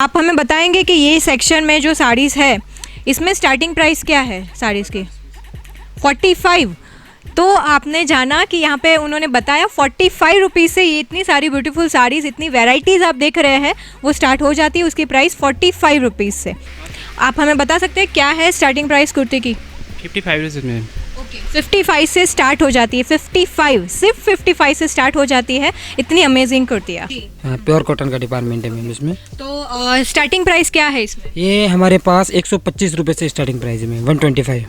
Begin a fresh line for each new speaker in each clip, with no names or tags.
आप हमें बताएंगे कि ये सेक्शन में जो साड़ीज़ है इसमें स्टार्टिंग प्राइस क्या है साड़ीज़ की? 45। तो आपने जाना कि यहाँ पे उन्होंने बताया 45 रुपीज़ से ये इतनी सारी ब्यूटीफुल साड़ीज़, इतनी वैराइटीज़ आप देख रहे हैं वो स्टार्ट हो जाती है। उसकी प्राइस 45 रुपीज़ से। आप हमें बता सकते हैं क्या है स्टार्टिंग प्राइस कुर्ती की?
55 में।
ओके, 55 से स्टार्ट हो जाती है। 55, सिर्फ 55 से स्टार्ट हो जाती है इतनी अमेजिंग कुर्तियाँ।
प्योर कॉटन का डिपार्टमेंट है मैम इसमें।
तो स्टार्टिंग प्राइस क्या है इसमें?
ये हमारे पास 125 रुपये से स्टार्टिंग प्राइस है मैम, 125।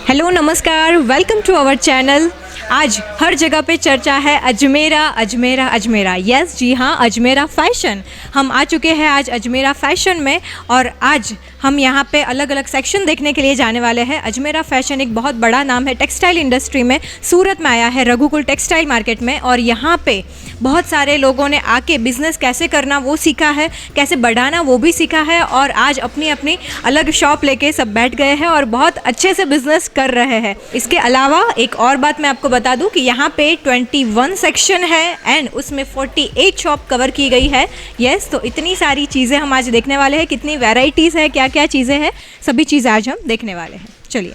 हेलो, नमस्कार, वेलकम टू आवर चैनल। आज हर जगह पे चर्चा है अजमेरा अजमेरा अजमेरा। यस जी हाँ, अजमेरा फैशन। हम आ चुके हैं आज अजमेरा फैशन में और आज हम यहाँ पे अलग अलग सेक्शन देखने के लिए जाने वाले हैं। अजमेरा फैशन एक बहुत बड़ा नाम है टेक्सटाइल इंडस्ट्री में, सूरत में आया है रघुकुल टेक्सटाइल मार्केट में। और यहाँ पे बहुत सारे लोगों ने आके बिज़नेस कैसे करना वो सीखा है, कैसे बढ़ाना वो भी सीखा है और आज अपनी अपनी अलग शॉप लेके सब बैठ गए हैं और बहुत अच्छे से बिज़नेस कर रहे हैं। इसके अलावा एक और बात मैं आपको बता दूं कि यहाँ पे 21 सेक्शन है एंड उसमें 48 शॉप कवर की गई है। यस, तो इतनी सारी चीज़ें हम आज देखने वाले हैं, कितनी वैराइटीज़ है, क्या क्या चीज़ें हैं, सभी चीज़ें आज हम देखने वाले हैं। चलिए।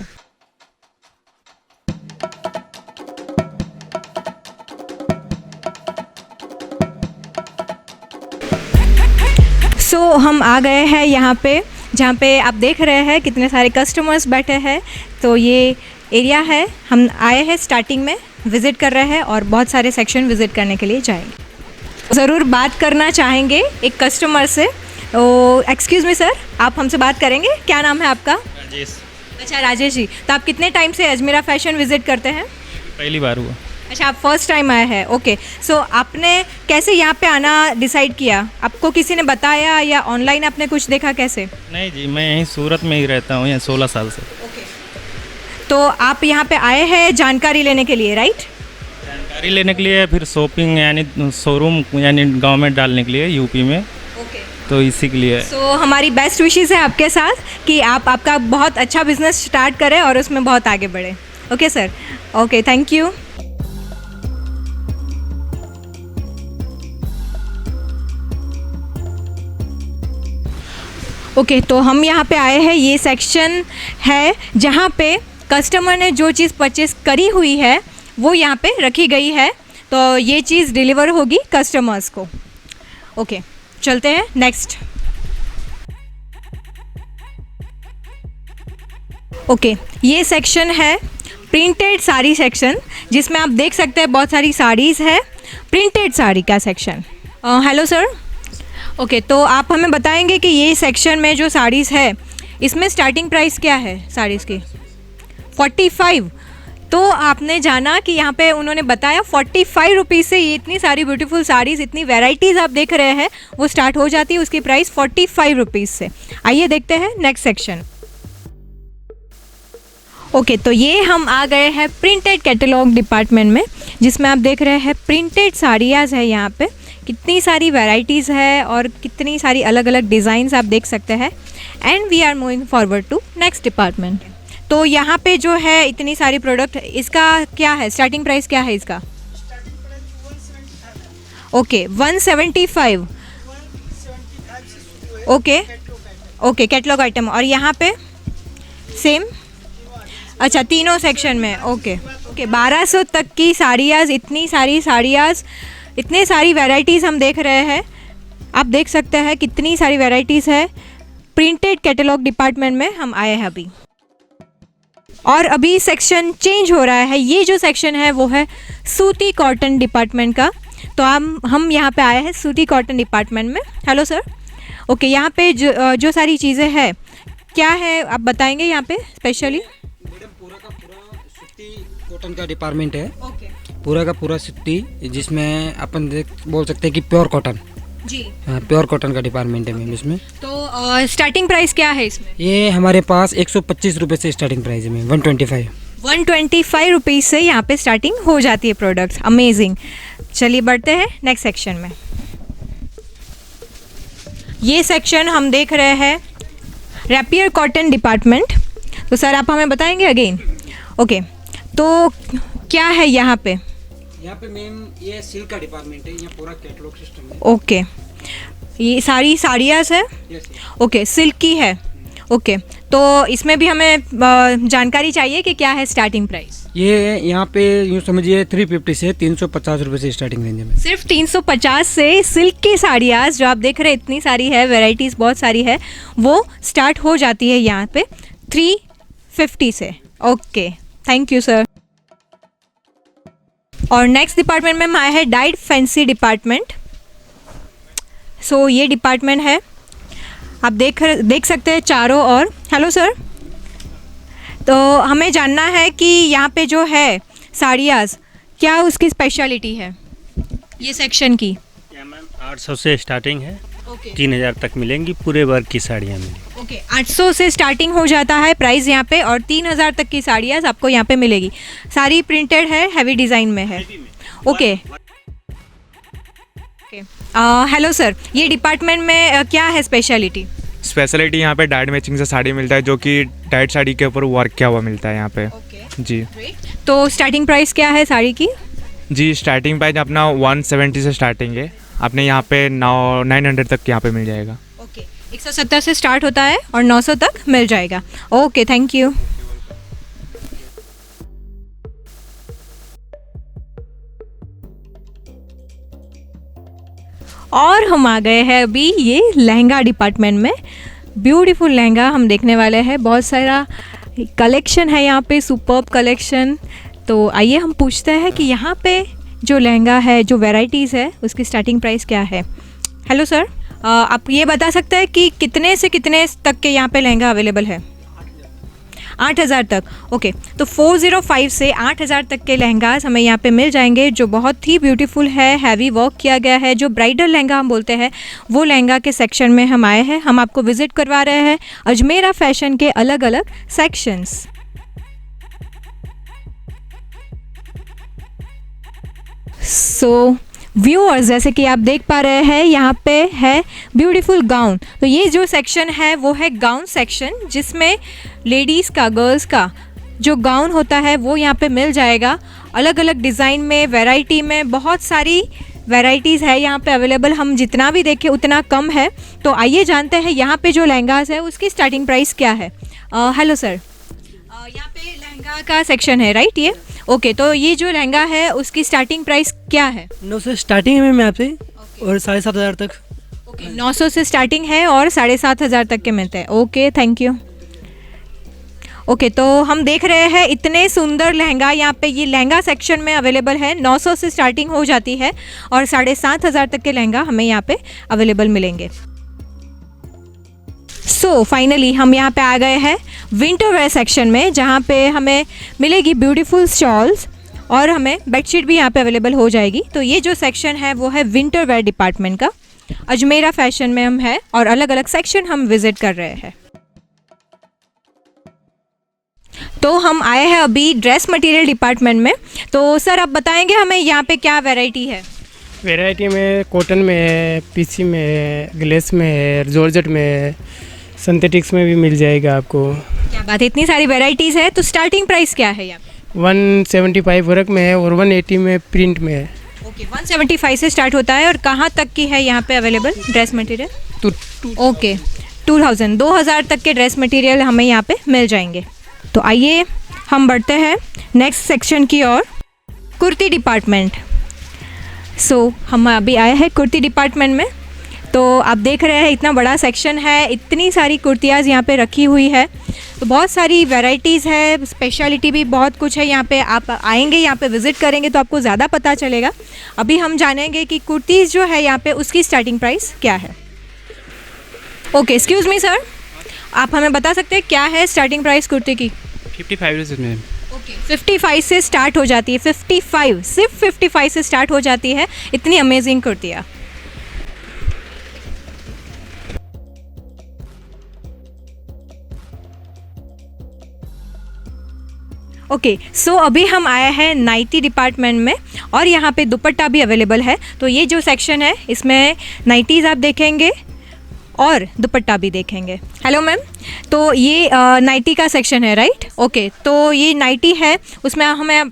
सो हम आ गए हैं यहाँ पे जहाँ पे आप देख रहे हैं कितने सारे कस्टमर्स बैठे हैं। तो ये एरिया है, हम आए हैं स्टार्टिंग में, विज़िट कर रहे हैं और बहुत सारे सेक्शन विज़िट करने के लिए जाएंगे। ज़रूर बात करना चाहेंगे एक कस्टमर से। तो एक्सक्यूज़ मी सर, आप हमसे बात करेंगे? क्या नाम है आपका?
राजेश।
अच्छा राजेश जी, तो आप कितने टाइम से अजमेरा फैशन विज़िट करते हैं?
पहली बार हुआ।
अच्छा, आप फर्स्ट टाइम आए हैं। ओके, सो आपने कैसे यहाँ पे आना डिसाइड किया? आपको किसी ने बताया या ऑनलाइन आपने कुछ देखा, कैसे?
नहीं जी, मैं यहीं सूरत में ही रहता हूँ, यहाँ 16 साल से।
ओके, तो आप यहाँ पे आए हैं जानकारी लेने के लिए, राइट?
जानकारी लेने के लिए, फिर शॉपिंग यानी शोरूम यानी गांव में डालने के लिए यूपी में।
ओके,
तो इसी के लिए।
सो हमारी बेस्ट विशेज़ है आपके साथ कि आप आपका बहुत अच्छा बिजनेस स्टार्ट करें और उसमें बहुत आगे बढ़े। Okay sir, okay, thank you. Okay, तो हम यहाँ पे आए हैं, ये सेक्शन है जहाँ पे कस्टमर ने जो चीज़ परचेस करी हुई है वो यहाँ पे रखी गई है। तो ये चीज़ डिलीवर होगी कस्टमर्स को। ओके, चलते हैं नेक्स्ट। ओके, ये सेक्शन है प्रिंटेड साड़ी सेक्शन, जिसमें आप देख सकते हैं बहुत सारी साड़ीज़ है। प्रिंटेड साड़ी का सेक्शन। Hello sir. ओके, तो आप हमें बताएंगे कि ये सेक्शन में जो साड़ीज़ है इसमें स्टार्टिंग प्राइस क्या है साड़ीज़ की? 45। तो आपने जाना कि यहाँ पे उन्होंने बताया 45 रुपीज़ से ये इतनी सारी ब्यूटीफुल साड़ीज़, इतनी वैराइटीज़ आप देख रहे हैं वो स्टार्ट हो जाती है। उसकी प्राइस 45 रुपीज़ से। आइए देखते हैं नेक्स्ट सेक्शन। ओके, तो ये हम आ गए हैं प्रिंटेड कैटलॉग डिपार्टमेंट में, जिसमें आप देख रहे हैं प्रिंटेड साड़ियाज़ है। यहाँ पे कितनी सारी वैराइटीज़ है और कितनी सारी अलग अलग डिज़ाइंस आप देख सकते हैं। And we are moving forward to next department. तो यहाँ पे जो है इतनी सारी प्रोडक्ट, इसका क्या है स्टार्टिंग प्राइस, क्या है इसका? Okay, 175। Okay okay, catalogue item. और यहाँ पे सेम? अच्छा, तीनों सेक्शन में। ओके ओके, 1200 तक की साड़ियाज़, इतनी सारी साड़ियाज़, इतने सारी वैराइटीज़ हम देख रहे हैं। आप देख सकते हैं कितनी सारी वैराइटीज़ है। प्रिंटेड कैटलॉग डिपार्टमेंट में हम आए हैं अभी, और अभी सेक्शन चेंज हो रहा है। ये जो सेक्शन है वो है सूती कॉटन डिपार्टमेंट का। तो हम यहाँ पे आए हैं सूती कॉटन डिपार्टमेंट में। Hello sir. ओके, यहाँ पे जो सारी चीज़ें हैं क्या है आप बताएंगे यहाँ पे स्पेशली?
पूरा का पूरा सूती कॉटन का डिपार्टमेंट है।
ओके,
पूरा का पूरा सूती, जिसमें अपन बोल सकते हैं कि प्योर कॉटन
जी।
हाँ, प्योर कॉटन का डिपार्टमेंट है मैम इसमें।
तो स्टार्टिंग प्राइस क्या है इसमें?
ये हमारे पास 125 रुपये से स्टार्टिंग प्राइस है मैम, 125।
125 रुपीज़ से यहाँ पे स्टार्टिंग हो जाती है प्रोडक्ट्स। अमेजिंग। चलिए बढ़ते हैं नेक्स्ट सेक्शन में। ये सेक्शन हम देख रहे हैं रैपियर कॉटन डिपार्टमेंट। तो सर आप हमें बताएंगे अगेन। ओके, तो क्या है यहाँ पे?
यहाँ पे मैम ये सिल्क का डिपार्टमेंट है, यहाँ पूरा कैटलॉग सिस्टम है।
ओके, ये सारी साड़ियाँ है?
यस।
ओके, सिल्क की है। ओके, तो इसमें भी हमें जानकारी चाहिए कि क्या है स्टार्टिंग प्राइस?
ये यहाँ पे यूँ समझिए 350 से 350 रुपये से स्टार्टिंग रेंज में।
सिर्फ 350 से सिल्क की साड़ियाँ जो आप देख रहे हैं, इतनी सारी है, वैरायटीज़ बहुत सारी है, वो स्टार्ट हो जाती है यहाँ पे 350 से। Okay, thank you sir. और नेक्स्ट डिपार्टमेंट में आया है डाइड फैंसी डिपार्टमेंट। सो ये डिपार्टमेंट है, आप देख सकते हैं चारों ओर। हेलो सर, तो हमें जानना है कि यहाँ पे जो है साड़ियाँ, क्या उसकी स्पेशलिटी है ये सेक्शन की?
क्या मैम 800 से स्टार्टिंग है,
ओके
3000 तक मिलेंगी, पूरे वर्क की साड़ियाँ मिलेंगी।
ओके, 800 से स्टार्टिंग हो जाता है प्राइस यहाँ पे, और 3000 तक की साड़ियाँ आपको यहाँ पे मिलेगी। सारी प्रिंटेड है, हैवी डिज़ाइन में है। ओके, हेलो सर, ये डिपार्टमेंट में क्या है स्पेशलिटी?
स्पेशलिटी यहाँ पे डाइड मैचिंग से साड़ी मिलता है, जो कि डाइड साड़ी के ऊपर वर्क किया हुआ मिलता है यहाँ पे।
ओके,
जी
तो स्टार्टिंग प्राइस क्या है साड़ी की?
जी, स्टार्टिंग प्राइस अपना 170 से स्टार्टिंग है, अपने यहाँ पे 900 तक यहाँ पे मिल जाएगा।
ओके, 170 से स्टार्ट होता है और 900 तक मिल जाएगा। Okay, thank you. और हम आ गए हैं अभी ये लहंगा डिपार्टमेंट में। ब्यूटीफुल लहंगा हम देखने वाले हैं, बहुत सारा कलेक्शन है यहाँ पे, सुपर्ब कलेक्शन। तो आइए हम पूछते हैं कि यहाँ पे जो लहंगा है, जो वैरायटीज़ है, उसकी स्टार्टिंग प्राइस क्या है। हेलो सर, आप ये बता सकते हैं कि कितने से कितने तक के यहाँ पे लहंगा अवेलेबल है? 8000 तक। ओके, तो 405 से 8000 तक के लहंगास हमें यहाँ पे मिल जाएंगे, जो बहुत ही ब्यूटीफुल है, हैवी वर्क किया गया है। जो ब्राइडल लहंगा हम बोलते हैं, वो लहंगा के सेक्शन में हम आए हैं। हम आपको विजिट करवा रहे हैं अजमेरा फैशन के अलग अलग सेक्शंस। सो व्यूअर्स, जैसे कि आप देख पा रहे हैं, यहाँ पे है ब्यूटीफुल गाउन। तो ये जो सेक्शन है वो है गाउन सेक्शन, जिसमें लेडीज़ का, गर्ल्स का जो गाउन होता है वो यहाँ पे मिल जाएगा। अलग अलग डिज़ाइन में, वैरायटी में, बहुत सारी वैरायटीज़ है यहाँ पे अवेलेबल। हम जितना भी देखें उतना कम है। तो आइए जानते हैं यहाँ पे जो लहंगास है उसकी स्टार्टिंग प्राइस क्या है। हेलो सर, यहाँ पे लहंगा का सेक्शन है राइट ये? ओके, तो ये जो लहंगा है उसकी स्टार्टिंग प्राइस क्या है?
900 से स्टार्टिंग है मैम आपसे, और 7500 तक।
ओके, 900 से स्टार्टिंग है और 7500 तक के मिलते हैं। Okay, thank you. ओके, तो हम देख रहे हैं इतने सुंदर लहंगा यहाँ पे ये लहंगा सेक्शन में अवेलेबल है। 900 से स्टार्टिंग हो जाती है और 7500 तक के लहंगा हमें यहाँ पे अवेलेबल मिलेंगे। सो फाइनली हम यहाँ पे आ गए हैं विंटर वेयर सेक्शन में, जहाँ पे हमें मिलेगी ब्यूटीफुल शॉल्स और हमें बेडशीट भी यहाँ पे अवेलेबल हो जाएगी। तो ये जो सेक्शन है वो है विंटर वेयर डिपार्टमेंट का। अजमेरा फैशन में हम है और अलग अलग सेक्शन हम विजिट कर रहे हैं। तो हम आए हैं अभी ड्रेस मटेरियल डिपार्टमेंट में। तो सर आप बताएंगे हमें यहाँ पे क्या वैरायटी है?
वैरायटी में कॉटन में है, पीसी में है, ग्लेस में है, जॉर्जेट में है, सिंथेटिक्स में भी मिल जाएगा आपको।
क्या बात है, इतनी सारी वैरायटीज़ है। तो स्टार्टिंग प्राइस क्या है यहाँ?
175 वर्क में है और 180 में प्रिंट में है।
ओके, 175 से स्टार्ट होता है। और कहाँ तक की है यहाँ पे अवेलेबल ड्रेस मटेरियल? ओके, 2000 तक के ड्रेस मटेरियल हमें यहाँ पे मिल जाएंगे। तो आइए हम बढ़ते हैं नेक्स्ट सेक्शन की ओर, कुर्ती डिपार्टमेंट। सो हम अभी आए हैं कुर्ती डिपार्टमेंट में। तो आप देख रहे हैं इतना बड़ा सेक्शन है, इतनी सारी कुर्तियाँ यहाँ पे रखी हुई है। तो बहुत सारी वैरायटीज़ है, स्पेशलिटी भी बहुत कुछ है यहाँ पे। आप आएंगे यहाँ पे विज़िट करेंगे तो आपको ज़्यादा पता चलेगा। अभी हम जानेंगे कि कुर्तीज़ जो है यहाँ पे उसकी स्टार्टिंग प्राइस क्या है। ओके, एक्सक्यूज़ मी सर, आप हमें बता सकते हैं क्या है स्टार्टिंग प्राइस कुर्ती की?
55 में।
ओके, 55 से स्टार्ट हो जाती है। 55, सिर्फ 55 से स्टार्ट हो जाती है इतनी अमेजिंग कुर्तियाँ। ओके, सो अभी हम आए हैं नाइटी डिपार्टमेंट में और यहाँ पे दुपट्टा भी अवेलेबल है। तो ये जो सेक्शन है इसमें नाइटीज़ आप देखेंगे, और दुपट्टा भी देखेंगे। हेलो मैम, तो ये नाइटी का सेक्शन है राइट? ओके, तो ये नाइटी है, उसमें हमें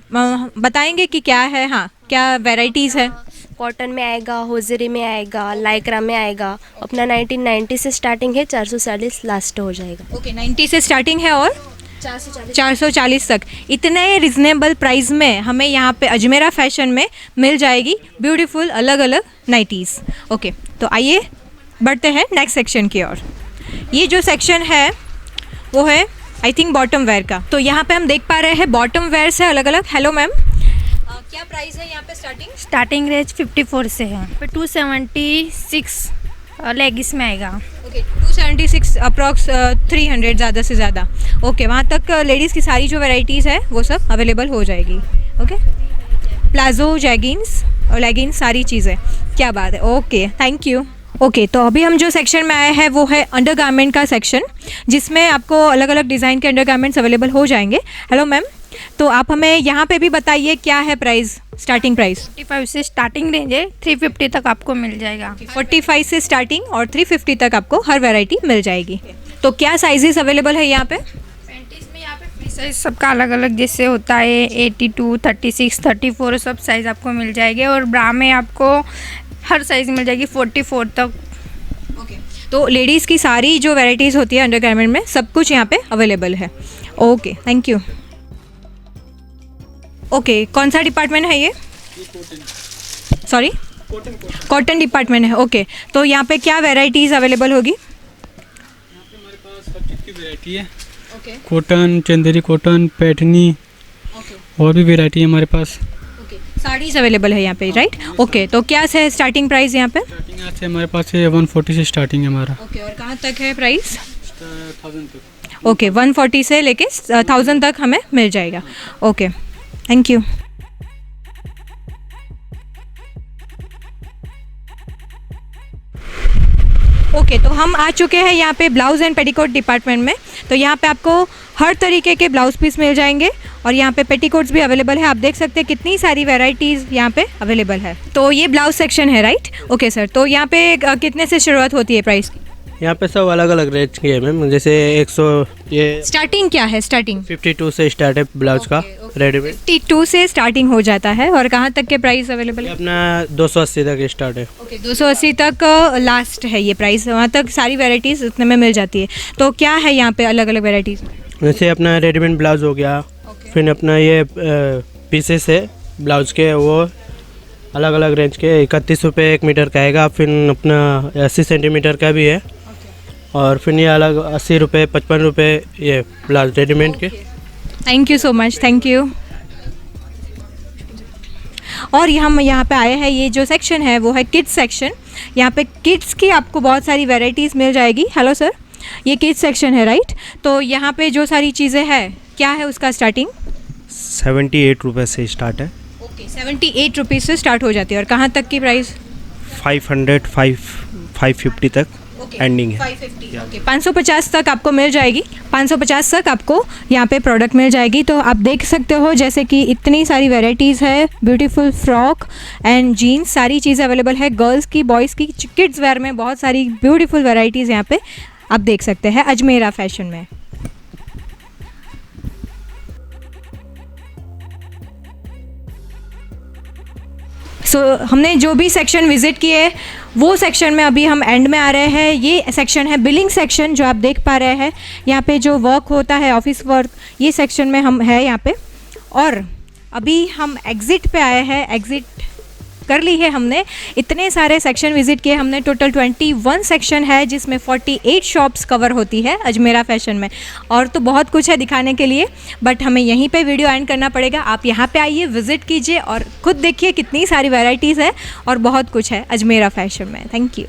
बताएंगे कि क्या है, हाँ क्या वैरायटीज़ है?
कॉटन में आएगा, होजरी में आएगा, लाइक्रा में आएगा। अपना 1990 से स्टार्टिंग है, 440 लास्ट हो जाएगा।
ओके, 90 से स्टार्टिंग है और
440
440 तक। इतने रिजनेबल प्राइस में हमें यहाँ पे अजमेरा फैशन में मिल जाएगी ब्यूटीफुल अलग अलग नाइटीज़। ओके, तो आइए बढ़ते हैं नेक्स्ट सेक्शन की ओर। ये जो सेक्शन है वो है आई थिंक बॉटम वेयर का। तो यहाँ पे हम देख पा रहे हैं बॉटम वेयर से अलग अलग। हेलो मैम, क्या प्राइस है यहाँ पे
स्टार्टिंग रेंज 54 से है, फिर 276 लेगिस में आएगा।
ओके, 276 अप्रॉक्स 300 ज़्यादा से ज़्यादा। ओके, वहाँ तक लेडीज़ की सारी जो वैरायटीज़ है वो सब अवेलेबल हो जाएगी। ओके, प्लाजो, जैगिन्स और लेगिन्स सारी चीज़ें, क्या बात है। Okay, thank you. ओके, तो अभी हम जो सेक्शन में आए हैं वो है अंडरगारमेंट का सेक्शन, जिसमें आपको अलग अलग डिज़ाइन के अंडरगारमेंट्स अवेलेबल हो जाएंगे। हेलो मैम, तो आप हमें यहाँ पे भी बताइए क्या है प्राइस, स्टार्टिंग प्राइस?
45 से स्टार्टिंग रेंज है, 350 तक आपको मिल जाएगा।
45 से स्टार्टिंग और 350 तक आपको हर वैरायटी मिल जाएगी। तो क्या साइजेस अवेलेबल है यहाँ पे?
पैंतीस में यहाँ पे फ्री साइज सबका अलग अलग जैसे होता है 82, 36, 34 सब साइज़ आपको मिल जाएंगे। और ब्रा में आपको हर साइज़ मिल जाएगी 44 तक।
ओके, तो लेडीज़ की सारी जो वैरायटीज़ होती है अंडरगारमेंट में सब कुछ यहाँ पे अवेलेबल है। Okay, thank you. ओके, कौन सा डिपार्टमेंट है ये? सॉरी, कॉटन डिपार्टमेंट है। ओके, तो यहाँ पे क्या वैरायटीज़ अवेलेबल होगी?
हमारे पास हर चीज़ की वैरायटी है। कॉटन, चंदेरी कॉटन, पैठनी और भी वैरायटी है हमारे पास।
साड़ीज़ अवेलेबल है यहाँ पे राइट? ओके, तो क्या है स्टार्टिंग प्राइस यहाँ पे?
स्टार्टिंग यहाँ से हमारे पास 140 से स्टार्टिंग है हमारा।
ओके, और कहाँ तक है प्राइस?
1000 तक।
ओके, 140 से लेके 1000 तक हमें मिल जाएगा। Okay, thank you. ओके, तो हम आ चुके हैं यहाँ पे ब्लाउज़ एंड पेटीकोट डिपार्टमेंट में। तो यहाँ पे आपको हर तरीके के ब्लाउज पीस मिल जाएंगे और यहाँ पे पेटीकोट्स भी अवेलेबल है। आप देख सकते हैं कितनी सारी वैरायटीज़ यहाँ पे अवेलेबल है। तो ये ब्लाउज सेक्शन है राइट? ओके सर, तो यहाँ पे कितने से शुरुआत होती है प्राइस की?
यहाँ पे सब अलग अलग रेंज की है मैम, जैसे 100 ये
स्टार्टिंग क्या है? स्टार्टिंग
52 से स्टार्ट है ब्लाउज का रेडीमेड।
52 से स्टार्टिंग हो जाता है और कहाँ तक के प्राइस अवेलेबल
ये
है?
अपना 280 तक स्टार्ट है।
ओके, 280 तक लास्ट है ये प्राइस, वहाँ तक सारी वैरायटीज़ उतने में मिल जाती है। तो क्या है यहाँ पे अलग अलग वैरायटीज़?
जैसे अपना रेडीमेड ब्लाउज हो गया, फिर अपना ये पीसेस है ब्लाउज के, वो अलग अलग रेंज के 31 रुपये 1 मीटर का आएगा। फिर अपना 80 सेंटीमीटर का भी है और फिर ये अलग 80 रुपये 55 रुपये ये ब्लाउज रेडीमेड के।
Thank you so much, thank you. और हम यहाँ पे आए हैं, ये जो सेक्शन है वो है किड्स सेक्शन। यहाँ पे किड्स की आपको बहुत सारी वैरायटीज़ मिल जाएगी। हेलो सर, ये किड्स सेक्शन है राइट? तो यहाँ पे जो सारी चीज़ें हैं क्या है उसका स्टार्टिंग?
78 रुपये से स्टार्ट है।
ओके, 78 रुपीज़ से स्टार्ट हो जाती है और कहाँ तक की प्राइस?
550 तक एंडिंग है।
550, ओके, 550 तक आपको मिल जाएगी। 550 तक आपको यहाँ पे प्रोडक्ट मिल जाएगी। तो आप देख सकते हो जैसे कि इतनी सारी वैरायटीज़ है, ब्यूटीफुल फ्रॉक एंड जीन्स सारी चीज़ें अवेलेबल है। गर्ल्स की, बॉयज़ की, किड्स वेयर में बहुत सारी ब्यूटीफुल वैरायटीज़ यहाँ पे आप देख सकते हैं अजमेरा फैशन में। हमने जो भी सेक्शन विज़िट किए वो सेक्शन में अभी हम एंड में आ रहे हैं। ये सेक्शन है बिलिंग सेक्शन, जो आप देख पा रहे हैं। यहाँ पे जो वर्क होता है, ऑफिस वर्क, ये सेक्शन में हम है यहाँ पे। और अभी हम एग्ज़िट पे आए हैं, एग्ज़िट कर ली है हमने। इतने सारे सेक्शन विज़िट किए हमने, टोटल 21 सेक्शन है जिसमें 48 शॉप्स कवर होती है अजमेरा फैशन में। और तो बहुत कुछ है दिखाने के लिए, बट हमें यहीं पे वीडियो एंड करना पड़ेगा। आप यहाँ पे आइए, विज़िट कीजिए और ख़ुद देखिए कितनी सारी वैरायटीज़ है और बहुत कुछ है अजमेरा फैशन में। Thank you.